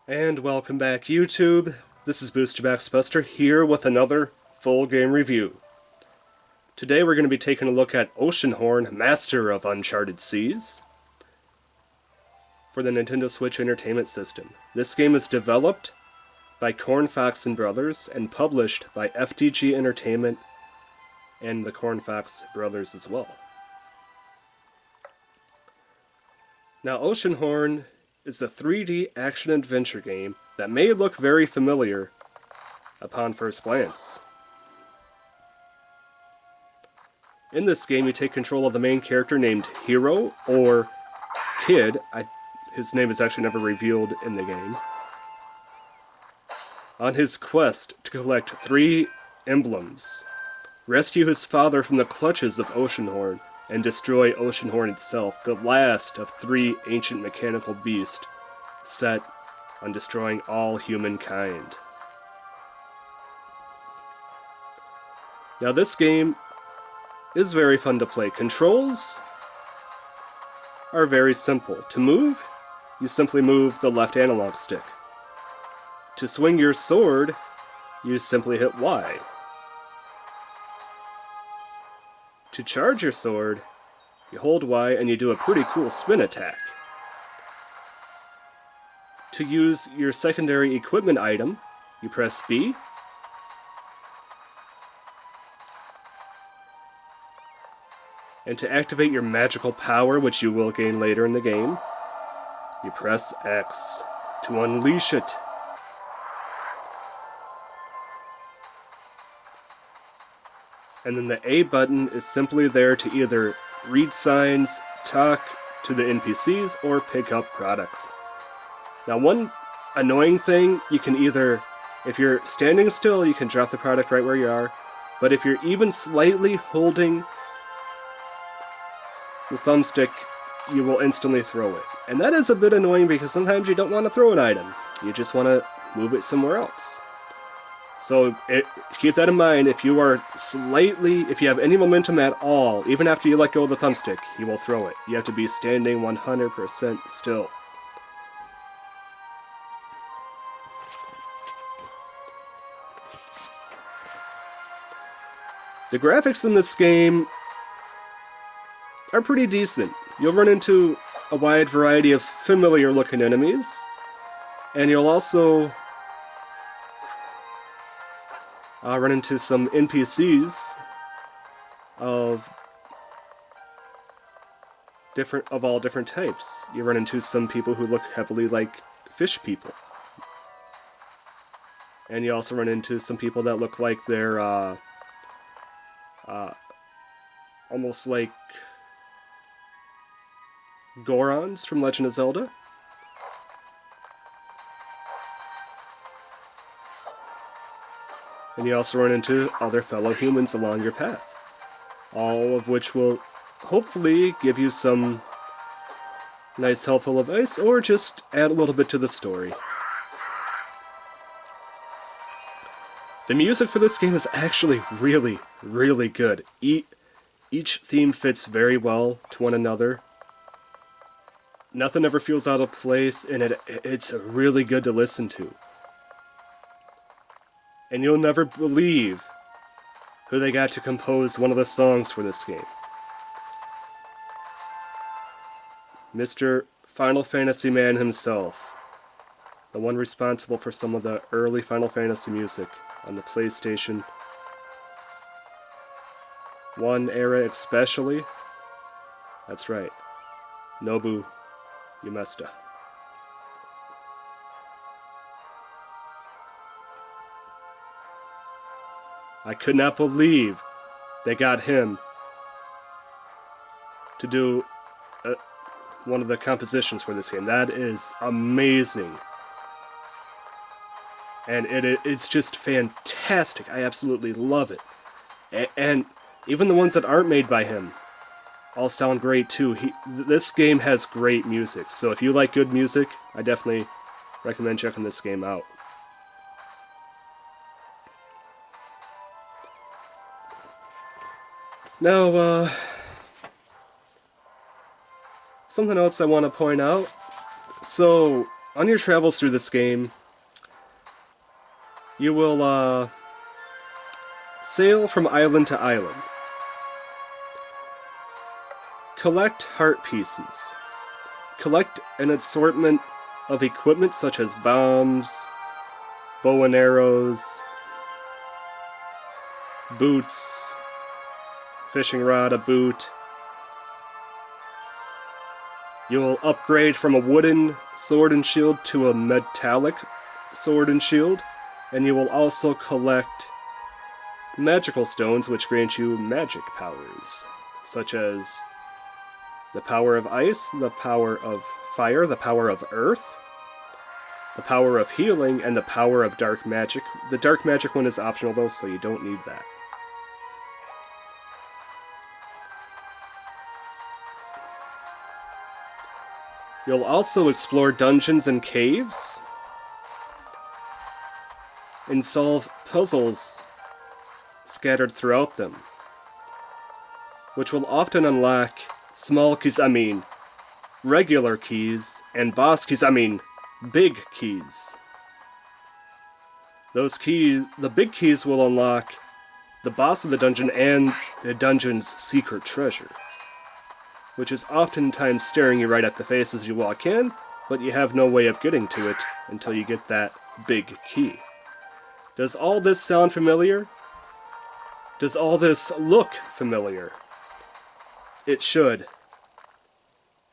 And welcome back, YouTube. This is Buster here with another full game review. Today we're going to be taking a look at OceanHorn, Master of Uncharted Seas, for the Nintendo Switch Entertainment System. This game is developed by Cornfox and Brothers and published by FDG Entertainment and the Cornfox Brothers as well. Now, OceanHorn is a 3D action-adventure game that may look very familiar upon first glance. In this game, you take control of the main character named Hero, or Kid. His name is actually never revealed in the game. On his quest to collect 3 emblems, rescue his father from the clutches of OceanHorn, and destroy OceanHorn itself, the last of 3 ancient mechanical beasts set on destroying all humankind. Now this game is very fun to play. Controls are very simple. To move, you simply move the left analog stick. To swing your sword, you simply hit Y. To charge your sword, you hold Y and you do a pretty cool spin attack. To use your secondary equipment item, you press B. And to activate your magical power, which you will gain later in the game, you press X to unleash it. And then the A button is simply there to either read signs, talk to the NPCs, or pick up products. Now, one annoying thing, you can either, if you're standing still, you can drop the product right where you are, but if you're even slightly holding the thumbstick, you will instantly throw it. And that is a bit annoying because sometimes you don't want to throw an item. You just want to move it somewhere else. So keep that in mind. If you have any momentum at all, even after you let go of the thumbstick, you will throw it. You have to be standing 100% still. The graphics in this game are pretty decent. You'll run into a wide variety of familiar looking enemies, and you'll also run into some NPCs of all different types. You run into some people who look heavily like fish people. And you also run into some people that look like they're almost like Gorons from Legend of Zelda. And you also run into other fellow humans along your path, all of which will hopefully give you some nice helpful advice or just add a little bit to the story. The music for this game is actually really, really good. Each theme fits very well to one another. Nothing ever feels out of place, and it's really good to listen to. And you'll never believe who they got to compose one of the songs for this game. Mr. Final Fantasy Man himself, the one responsible for some of the early Final Fantasy music on the PlayStation 1 era especially. That's right, Nobu Yamesta. I could not believe they got him to do one of the compositions for this game. That is amazing. And it's just fantastic. I absolutely love it. And even the ones that aren't made by him all sound great too. This game has great music, so if you like good music, I definitely recommend checking this game out. Now, something else I want to point out. So, on your travels through this game, you will sail from island to island. Collect heart pieces. Collect an assortment of equipment such as bombs, bow and arrows, boots, fishing rod, a boot. You'll upgrade from a wooden sword and shield to a metallic sword and shield, and you will also collect magical stones which grant you magic powers, such as the power of ice, the power of fire, the power of earth, the power of healing, and the power of dark magic. The dark magic one is optional though, so you don't need that. You'll also explore dungeons and caves, and solve puzzles scattered throughout them, which will often unlock small keys, regular keys, and boss keys, big keys. Those keys, the big keys will unlock the boss of the dungeon and the dungeon's secret treasure, which is oftentimes staring you right at the face as you walk in, but you have no way of getting to it until you get that big key. Does all this sound familiar? Does all this look familiar? It should.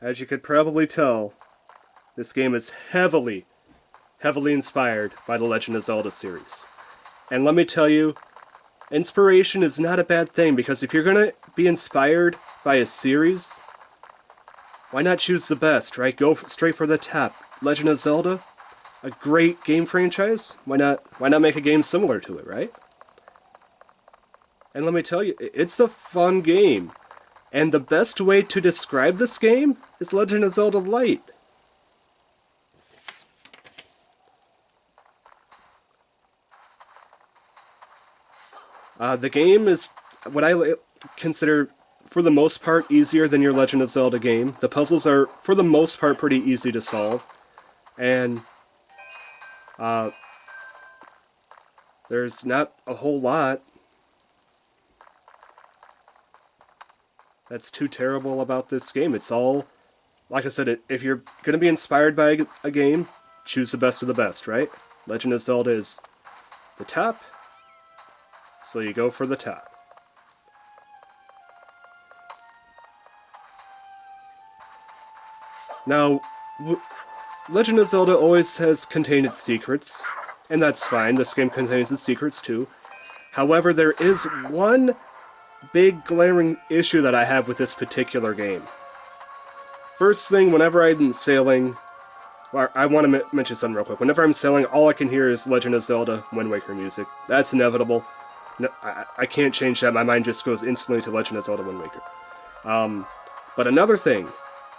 As you could probably tell, this game is heavily inspired by the Legend of Zelda series. And let me tell you, inspiration is not a bad thing, because if you're going to be inspired by a series, why not choose the best, right? Go straight for the top. Legend of Zelda, a great game franchise. Why not make a game similar to it, right? And let me tell you, it's a fun game. And the best way to describe this game is Legend of Zelda Light. The game is what I consider, for the most part, easier than your Legend of Zelda game. The puzzles are, for the most part, pretty easy to solve. And there's not a whole lot that's too terrible about this game. It's all, like I said, if you're going to be inspired by a game, choose the best of the best, right? Legend of Zelda is the top, so you go for the top. Now, Legend of Zelda always has contained its secrets, and that's fine. This game contains its secrets too. However, there is one big glaring issue that I have with this particular game. First thing, whenever I'm sailing, or I want to mention something real quick. Whenever I'm sailing, all I can hear is Legend of Zelda Wind Waker music. That's inevitable. No, I can't change that. My mind just goes instantly to Legend of Zelda Wind Waker. But another thing,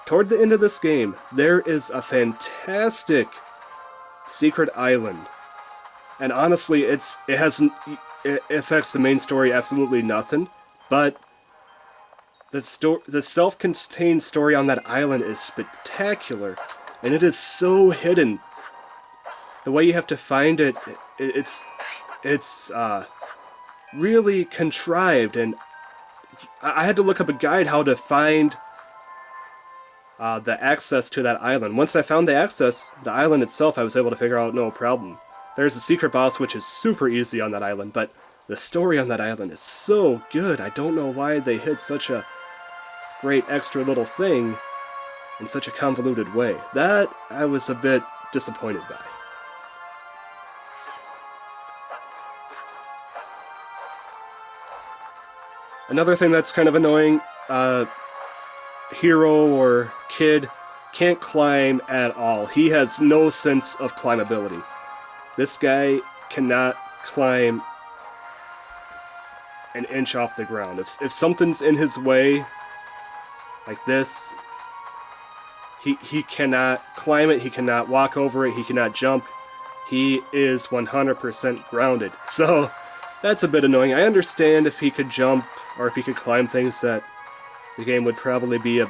toward the end of this game, there is a fantastic secret island. And honestly, it affects the main story absolutely nothing. But the self-contained story on that island is spectacular, and it is so hidden. The way you have to find it, it's really contrived, and I had to look up a guide how to find the access to that island. Once I found the access, the island itself, I was able to figure out no problem. There's a secret boss which is super easy on that island, but the story on that island is so good. I don't know why they hid such a great extra little thing in such a convoluted way. That I was a bit disappointed by. Another thing that's kind of annoying, hero or kid can't climb at all. He has no sense of climbability. This guy cannot climb an inch off the ground. If something's in his way, like this, he cannot climb it, he cannot walk over it, he cannot jump. He is 100% grounded. So, that's a bit annoying. I understand if he could jump, or if he could climb things, that the game would probably be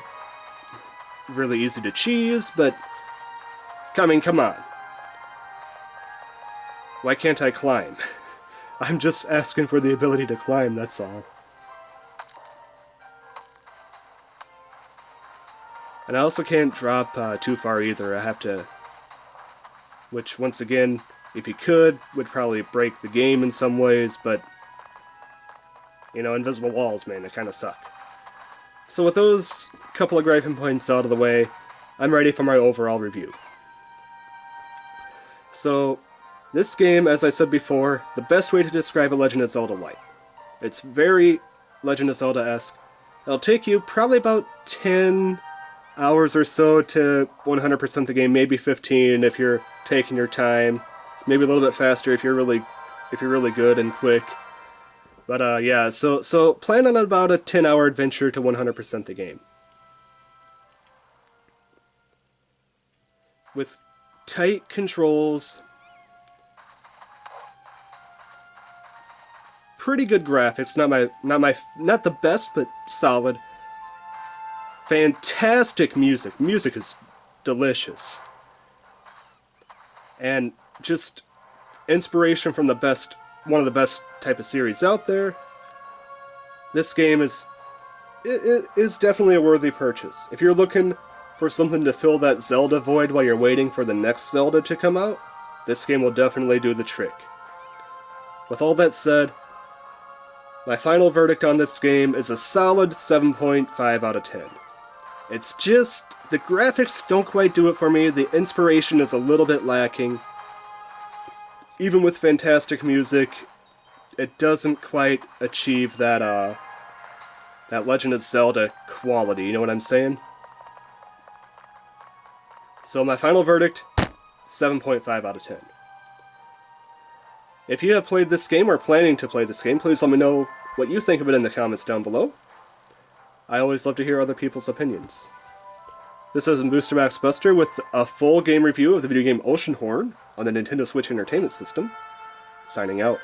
really easy to cheese, but I mean, come on. Why can't I climb? I'm just asking for the ability to climb, that's all. And I also can't drop too far either. I have to... Which, once again, if you could, would probably break the game in some ways, but... You know, invisible walls, man, they kind of suck. So with those couple of griping points out of the way, I'm ready for my overall review. So, this game, as I said before, the best way to describe a Legend of Zelda light. It's very Legend of Zelda-esque. It'll take you probably about 10 hours or so to 100% the game, maybe 15 if you're taking your time, maybe a little bit faster if you're really good and quick. But yeah, so plan on about a 10-hour adventure to 100% the game. With tight controls, pretty good graphics, not the best, but solid. Fantastic music. Music is delicious. And just inspiration from the best, one of the best type of series out there. This game is definitely a worthy purchase. If you're looking for something to fill that Zelda void while you're waiting for the next Zelda to come out, this game will definitely do the trick. With all that said, my final verdict on this game is a solid 7.5 out of 10. It's just, the graphics don't quite do it for me, the inspiration is a little bit lacking. Even with fantastic music, it doesn't quite achieve that Legend of Zelda quality, you know what I'm saying? So my final verdict, 7.5 out of 10. If you have played this game or planning to play this game, please let me know what you think of it in the comments down below. I always love to hear other people's opinions. This is Booster Max Buster with a full game review of the video game OceanHorn on the Nintendo Switch Entertainment System. Signing out.